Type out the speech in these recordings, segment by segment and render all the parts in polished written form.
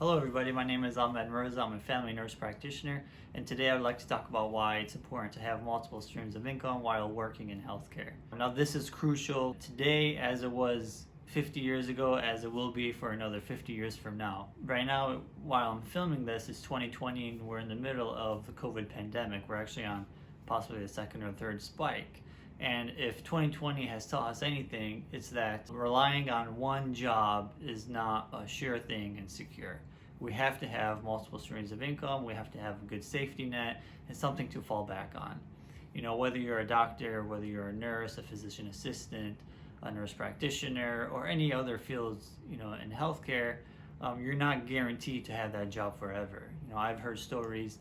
Hello everybody, my name is Ahmed Mirza. I'm a family nurse practitioner, and today I would like to talk about why it's important to have multiple streams of income while working in healthcare. Now this is crucial today as it was 50 years ago, as it will be for another 50 years from now. Right now, while I'm filming this, it's 2020 and we're in the middle of the COVID pandemic. We're actually on possibly the second or third spike. And if 2020 has taught us anything, it's that relying on one job is not a sure thing and secure. We have to have multiple streams of income, we have to have a good safety net, and something to fall back on. You know, whether you're a doctor, whether you're a nurse, a physician assistant, a nurse practitioner, or any other fields, in healthcare, you're not guaranteed to have that job forever. I've heard stories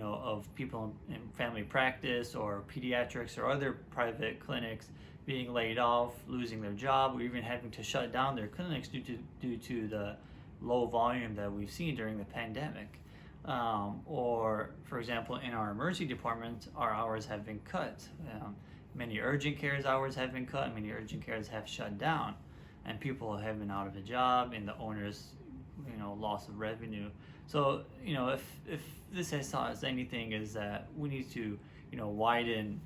of people in family practice or pediatrics or other private clinics being laid off, losing their job, or even having to shut down their clinics due to the low volume that we've seen during the pandemic. Or, for example, in our emergency department, our hours have been cut. Many urgent cares hours have been cut, many urgent cares have shut down, and people have been out of a job, and the owners, loss of revenue. So, if this has taught us anything, is that we need to, widen,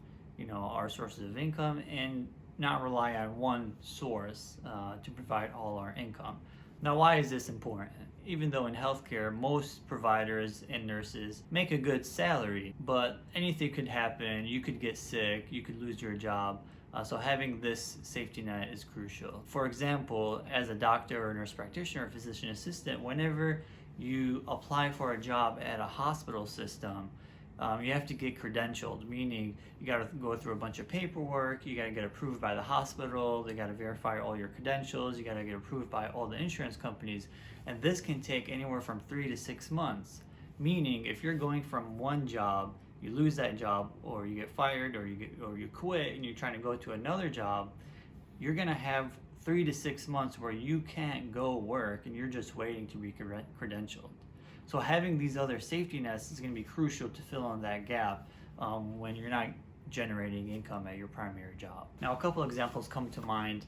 our sources of income and not rely on one source to provide all our income. Now, why is this important? Even though in healthcare, most providers and nurses make a good salary, but anything could happen. You could get sick, you could lose your job. So having this safety net is crucial. For example, as a doctor or nurse practitioner or physician assistant, whenever you apply for a job at a hospital system, you have to get credentialed, meaning you got to go through a bunch of paperwork, you got to get approved by the hospital, they got to verify all your credentials, you got to get approved by all the insurance companies, and this can take anywhere from 3 to 6 months. Meaning, if you're going from one job, you lose that job, or you get fired, or you quit, and you're trying to go to another job, you're gonna have 3 to 6 months where you can't go work, and you're just waiting to be credentialed. So having these other safety nets is going to be crucial to fill in that gap when you're not generating income at your primary job. Now, a couple examples come to mind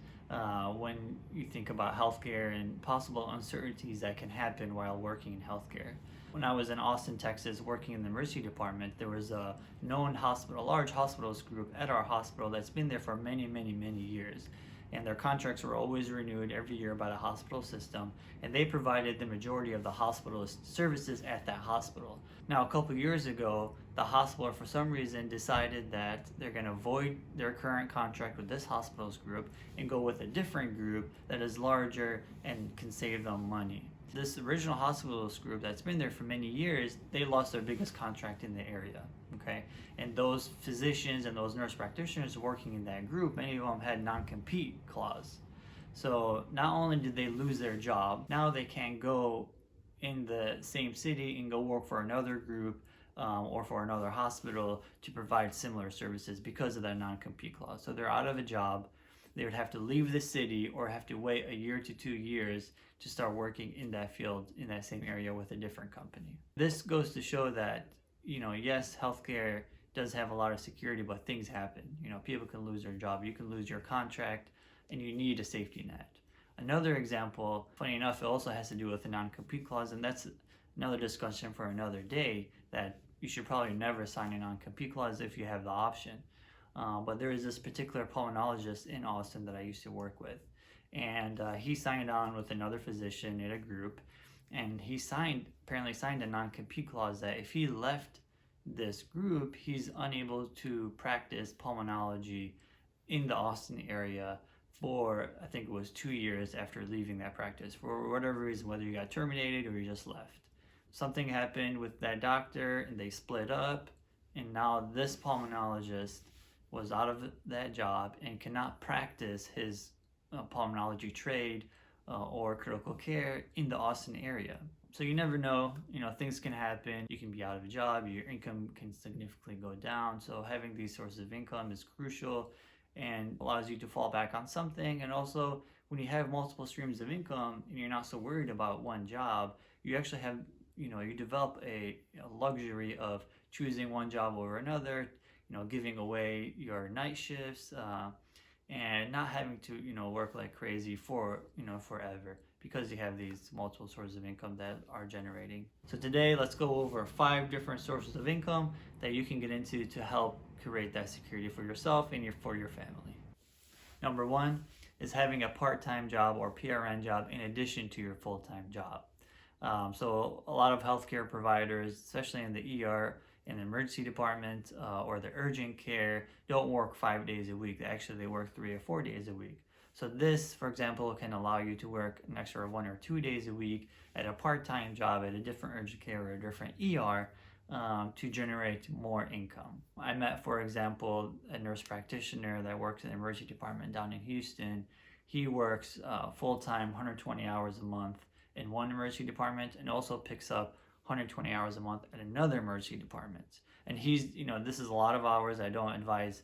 when you think about healthcare and possible uncertainties that can happen while working in healthcare. When I was in Austin, Texas, working in the emergency department, there was a known hospital, a large hospitals group at our hospital that's been there for many, many, many years. And their contracts were always renewed every year by the hospital system, and they provided the majority of the hospitalist services at that hospital. Now, a couple years ago, the hospital, for some reason, decided that they're going to void their current contract with this hospital's group and go with a different group that is larger and can save them money. This original hospitalist group that's been there for many years, they lost their biggest contract in the area. Okay, and those physicians and those nurse practitioners working in that group, many of them had non-compete clause. So not only did they lose their job, now they can't go in the same city and go work for another group or for another hospital to provide similar services because of that non-compete clause. So they're out of a job. They would have to leave the city or have to wait a year to 2 years to start working in that field, in that same area with a different company. This goes to show that, yes, healthcare does have a lot of security, but things happen. People can lose their job, you can lose your contract, and you need a safety net. Another example, funny enough, it also has to do with the non-compete clause, and that's another discussion for another day, that you should probably never sign a non-compete clause if you have the option. But there is this particular pulmonologist in Austin that I used to work with, and he signed on with another physician in a group, and he apparently signed a non-compete clause that if he left this group, he's unable to practice pulmonology in the Austin area for, I think it was 2 years after leaving that practice, for whatever reason, whether you got terminated or you just left. Something happened with that doctor and they split up, and now this pulmonologist was out of that job and cannot practice his pulmonology trade or critical care in the Austin area. So you never know, things can happen. You can be out of a job, your income can significantly go down. So having these sources of income is crucial and allows you to fall back on something. And also, when you have multiple streams of income and you're not so worried about one job, you actually have, you develop a luxury of choosing one job over another, giving away your night shifts, and not having to, work like crazy for, forever. because you have these multiple sources of income that are generating. So today, let's go over 5 different sources of income that you can get into to help create that security for yourself and for your family. Number 1 is having a part-time job or PRN job in addition to your full-time job. So a lot of healthcare providers, especially in the ER, in the emergency department or the urgent care, don't work 5 days a week. Actually, they work 3 or 4 days a week. So this, for example, can allow you to work an extra 1 or 2 days a week at a part-time job at a different urgent care or a different ER to generate more income. I met, for example, a nurse practitioner that works in the emergency department down in Houston. He works full-time 120 hours a month in one emergency department and also picks up 120 hours a month at another emergency department. And he's, this is a lot of hours. I don't advise,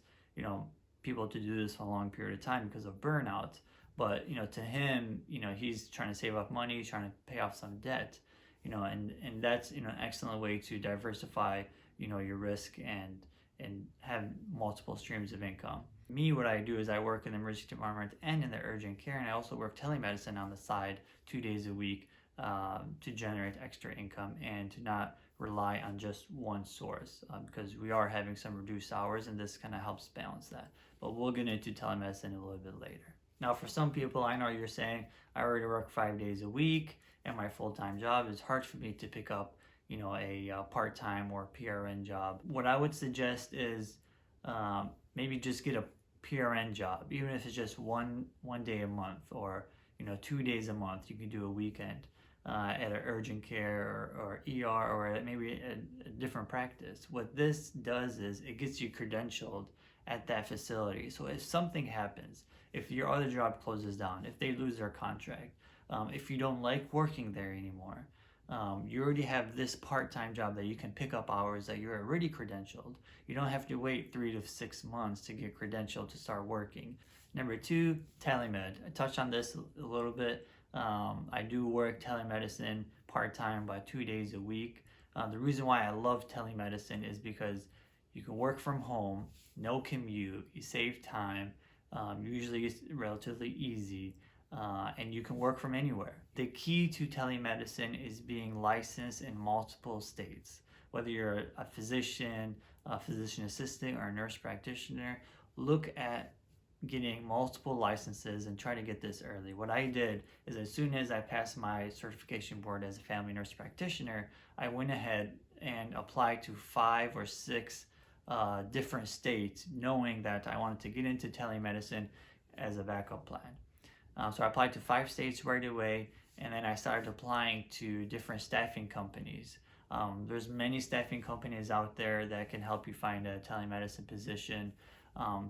people to do this for a long period of time because of burnout. But, to him, he's trying to save up money, he's trying to pay off some debt, and that's, an excellent way to diversify, your risk and have multiple streams of income. Me, what I do is I work in the emergency department and in the urgent care, and I also work telemedicine on the side 2 days a week to generate extra income and to not rely on just one source because we are having some reduced hours, and this kind of helps balance that. But we'll get into telemedicine a little bit later. Now, for some people, I know you're saying, I already work 5 days a week and my full-time job. It's hard for me to pick up, a part-time or PRN job. What I would suggest is maybe just get a PRN job, even if it's just one day a month or 2 days a month. You can do a weekend at an urgent care or ER or at maybe a different practice. What this does is it gets you credentialed at that facility. So if something happens, if your other job closes down, if they lose their contract, if you don't like working there anymore, you already have this part-time job that you can pick up hours that you're already credentialed. You don't have to wait 3 to 6 months to get credentialed to start working. Number 2, telemed. I touched on this a little bit. I do work telemedicine part-time about 2 days a week. The reason why I love telemedicine is because you can work from home, no commute, you save time, usually it's relatively easy, and you can work from anywhere. The key to telemedicine is being licensed in multiple states. Whether you're a physician assistant, or a nurse practitioner, look at getting multiple licenses and try to get this early. What I did is as soon as I passed my certification board as a family nurse practitioner, I went ahead and applied to 5 or 6 different states, knowing that I wanted to get into telemedicine as a backup plan. So I applied to 5 states right away, and then I started applying to different staffing companies. There's many staffing companies out there that can help you find a telemedicine position.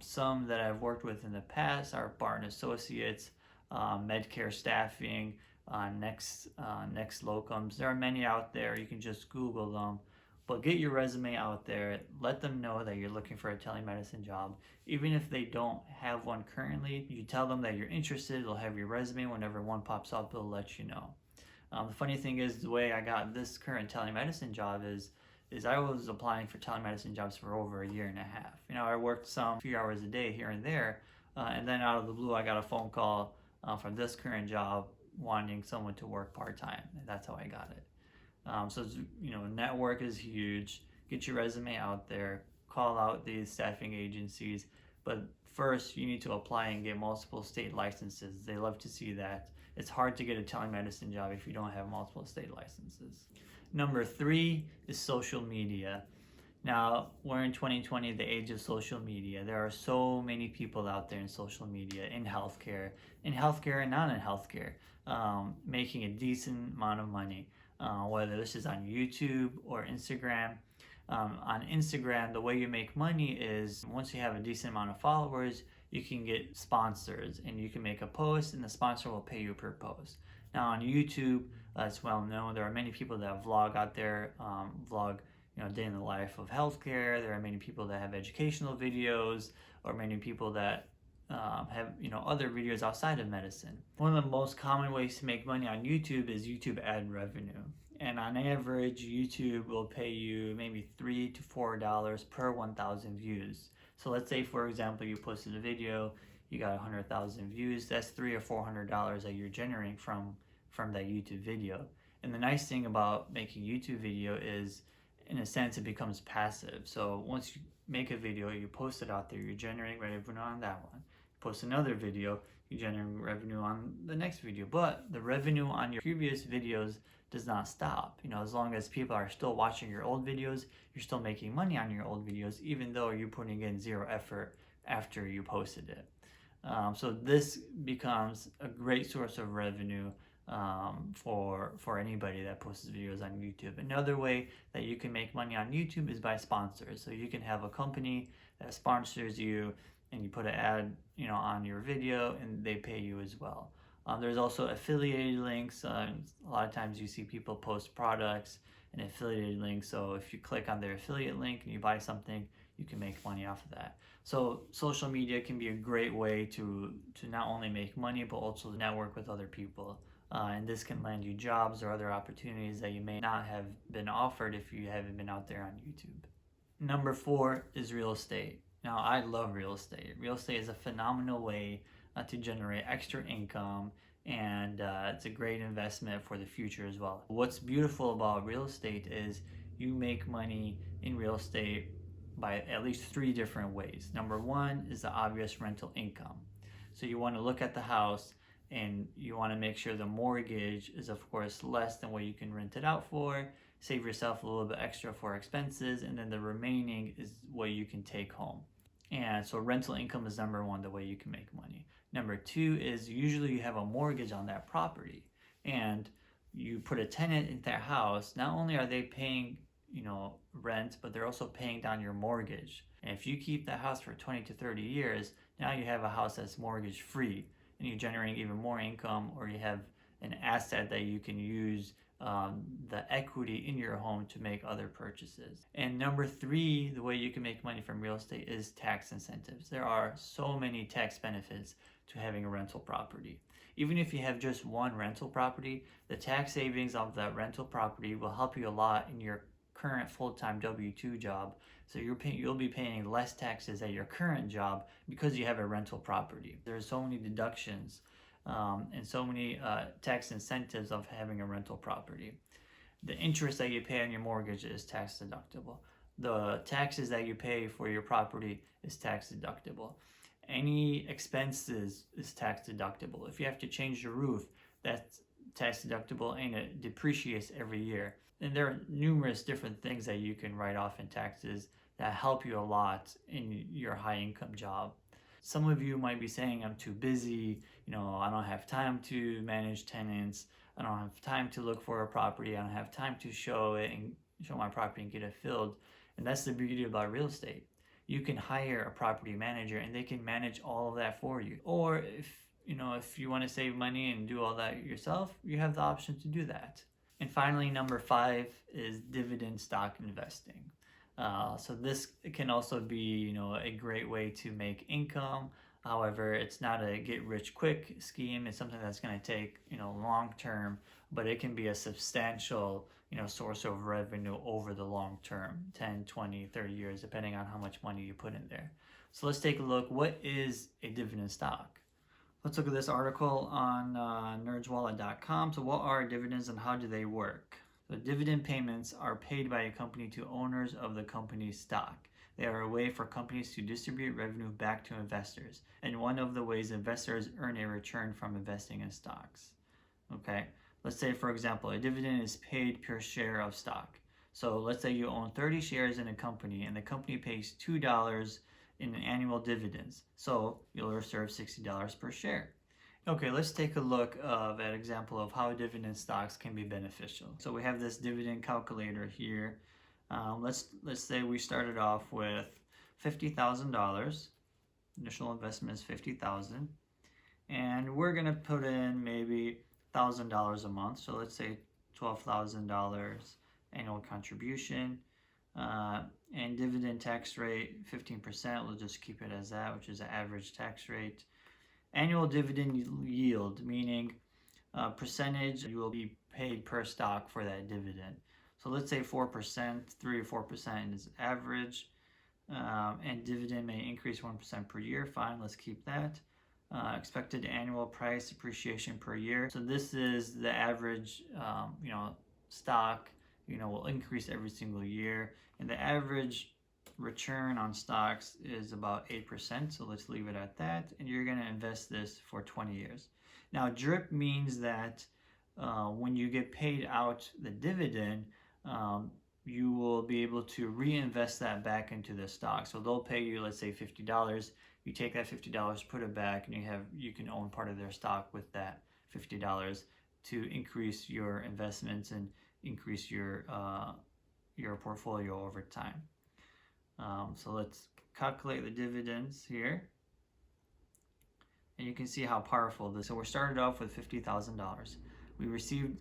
Some that I've worked with in the past are Barton Associates, MedCare Staffing, NextLocums. There are many out there. You can just Google them. But get your resume out there. Let them know that you're looking for a telemedicine job. Even if they don't have one currently, you tell them that you're interested. They'll have your resume. Whenever one pops up, they'll let you know. The funny thing is, the way I got this current telemedicine job is I was applying for telemedicine jobs for over 1.5 years. I worked some few hours a day here and there, and then out of the blue, I got a phone call from this current job wanting someone to work part-time, and that's how I got it. So network is huge. Get your resume out there, call out these staffing agencies, but first you need to apply and get multiple state licenses. They love to see that. It's hard to get a telemedicine job if you don't have multiple state licenses. Number 3 is social media. Now, we're in 2020, the age of social media. There are so many people out there in social media, in healthcare and not in healthcare, making a decent amount of money, whether this is on YouTube or Instagram. On Instagram, the way you make money is once you have a decent amount of followers, you can get sponsors, and you can make a post and the sponsor will pay you per post. Now on YouTube, it's well known, there are many people that vlog out there, vlog day in the life of healthcare. There are many people that have educational videos, or many people that have other videos outside of medicine. One of the most common ways to make money on YouTube is YouTube ad revenue. And on average, YouTube will pay you maybe $3 to $4 per 1,000 views. So let's say, for example, you posted a video, you got 100,000 views. That's $300 or $400 that you're generating from from that YouTube video. And the nice thing about making YouTube video is, in a sense, it becomes passive. So once you make a video, you post it out there, you're generating revenue on that one. Post another video, you generate revenue on the next video. But the revenue on your previous videos does not stop. As long as people are still watching your old videos, you're still making money on your old videos, even though you're putting in zero effort after you posted it. So this becomes a great source of revenue for anybody that posts videos on YouTube. Another way that you can make money on YouTube is by sponsors. So you can have a company that sponsors you, and you put an ad, on your video, and they pay you as well. There's also affiliated links. A lot of times you see people post products and affiliated links. So if you click on their affiliate link and you buy something, you can make money off of that. So social media can be a great way to not only make money, but also network with other people. And this can land you jobs or other opportunities that you may not have been offered if you haven't been out there on YouTube. Number 4 is real estate. Now, I love real estate. Real estate is a phenomenal way to generate extra income, and it's a great investment for the future as well. What's beautiful about real estate is you make money in real estate by at least 3 different ways. Number 1 is the obvious rental income. So you want to look at the house and you want to make sure the mortgage is, of course, less than what you can rent it out for. Save yourself a little bit extra for expenses, and then the remaining is what you can take home. And so rental income is number 1, the way you can make money. Number 2 is usually you have a mortgage on that property, and you put a tenant in that house. Not only are they paying, rent, but they're also paying down your mortgage. And if you keep that house for 20 to 30 years, now you have a house that's mortgage free, and you're generating even more income, or you have an asset that you can use the equity in your home to make other purchases. And number 3, the way you can make money from real estate is tax incentives. There are so many tax benefits to having a rental property. Even if you have just one rental property, the tax savings of that rental property will help you a lot in your current full-time W-2 job. So you'll be paying less taxes at your current job because you have a rental property. There's so many deductions and so many tax incentives of having a rental property. The interest that you pay on your mortgage is tax deductible. The taxes that you pay for your property is tax deductible. Any expenses is tax deductible. If you have to change your roof, that's tax deductible, and it depreciates every year. And there are numerous different things that you can write off in taxes that help you a lot in your high income job. Some of you might be saying, I'm too busy, I don't have time to manage tenants, I don't have time to look for a property, I don't have time to show my property and get it filled. And that's the beauty about real estate. You can hire a property manager and they can manage all of that for you. Or if you want to save money and do all that yourself, you have the option to do that. And finally, number 5 is dividend stock investing. So this can also be, a great way to make income. However, it's not a get-rich-quick scheme. It's something that's going to take, long-term, but it can be a substantial, source of revenue over the long term, 10, 20, 30 years, depending on how much money you put in there. So let's take a look. What is a dividend stock? Let's look at this article on nerdswallet.com. So what are dividends and how do they work? So dividend payments are paid by a company to owners of the company's stock. They are a way for companies to distribute revenue back to investors, and one of the ways investors earn a return from investing in stocks. Okay, let's say, for example, a dividend is paid per share of stock. So let's say you own 30 shares in a company, and the company pays $2 in annual dividends. So you'll receive $60 per share. Okay, let's take a look at an example of how dividend stocks can be beneficial. So we have this dividend calculator here. Let's say we started off with $50,000. Initial investment is $50,000, and we're gonna put in maybe $1,000 a month. So let's say $12,000 annual contribution, and dividend tax rate 15%. We'll just keep it as that, which is the average tax rate. Annual dividend yield, meaning percentage you will be paid per stock for that dividend. So let's say 4%, 3 or 4% is average, and dividend may increase 1% per year. Fine, let's keep that. expected annual price appreciation per year. So this is the average, stock, will increase every single year. And the average return on stocks is about 8%. So let's leave it at that. And you're going to invest this for 20 years. Now, DRIP means that when you get paid out the dividend, you will be able to reinvest that back into the stock. So they'll pay you, let's say $50. You take that $50, put it back, and you can own part of their stock with that $50 to increase your investments and increase your portfolio over time. So let's calculate the dividends here. And you can see how powerful this is. So we're started off with $50,000. We received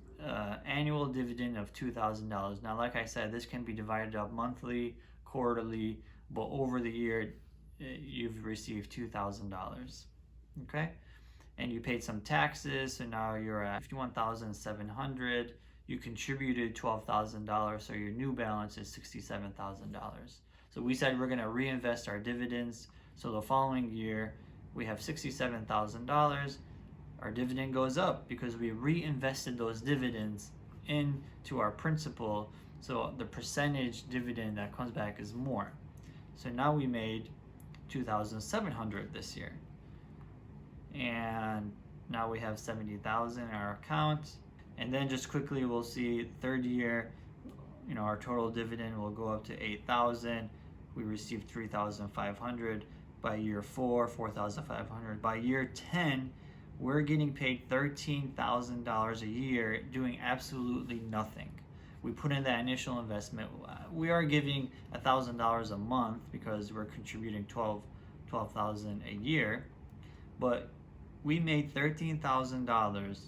annual dividend of $2,000. Now, like I said, this can be divided up monthly, quarterly, but over the year, you've received $2,000. Okay? And you paid some taxes, so now you're at $51,700. You contributed $12,000, so your new balance is $67,000. So we said we're going to reinvest our dividends. So the following year, we have $67,000. Our dividend goes up because we reinvested those dividends into our principal. So the percentage dividend that comes back is more. So now we made $2,700 this year. And now we have $70,000 in our account. And then just quickly we'll see third year, our total dividend will go up to $8,000. We received $3,500. By year 4, $4,500. By year 10, we're getting paid $13,000 a year doing absolutely nothing. We put in that initial investment. We are giving $1,000 a month because we're contributing $12,000 a year, but we made $13,000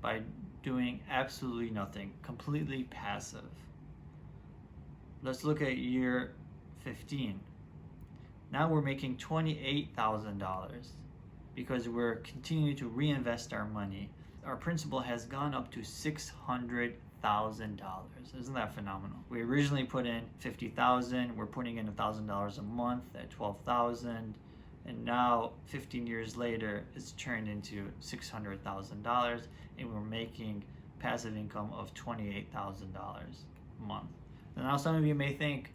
by doing absolutely nothing, completely passive. Let's look at year 15. Now we're making $28,000 because we're continuing to reinvest our money. Our principal has gone up to $600,000. Isn't that phenomenal? We originally put in $50,000. We're putting in $1,000 a month at $12,000, and now 15 years later, it's turned into $600,000, and we're making passive income of $28,000 a month. And now some of you may think,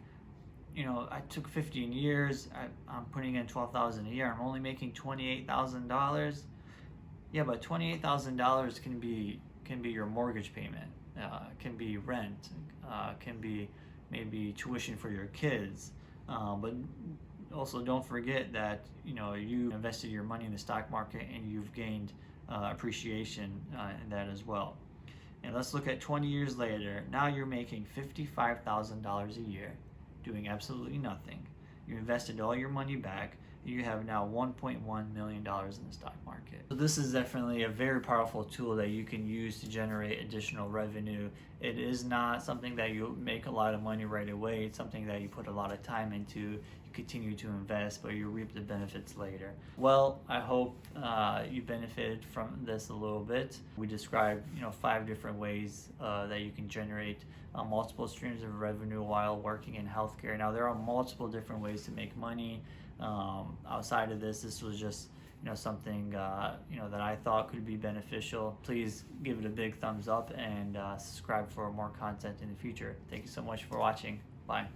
I took 15 years, I'm putting in $12,000 a year, I'm only making $28,000. Yeah, but $28,000 can be your mortgage payment, can be rent, can be maybe tuition for your kids. But also don't forget that you invested your money in the stock market and you've gained appreciation in that as well. And let's look at 20 years later. Now you're making $55,000 a year, doing absolutely nothing. You invested all your money back. You have now $1.1 million in the stock market. So this is definitely a very powerful tool that you can use to generate additional revenue. It is not something that you make a lot of money right away. It's something that you put a lot of time into. You continue to invest, but you reap the benefits later. Well, I hope you benefited from this a little bit. We described 5 different ways that you can generate multiple streams of revenue while working in healthcare. Now there are multiple different ways to make money. Outside of this was just something that I thought could be beneficial. Please give it a big thumbs up and subscribe for more content in the future. Thank you so much for watching. Bye.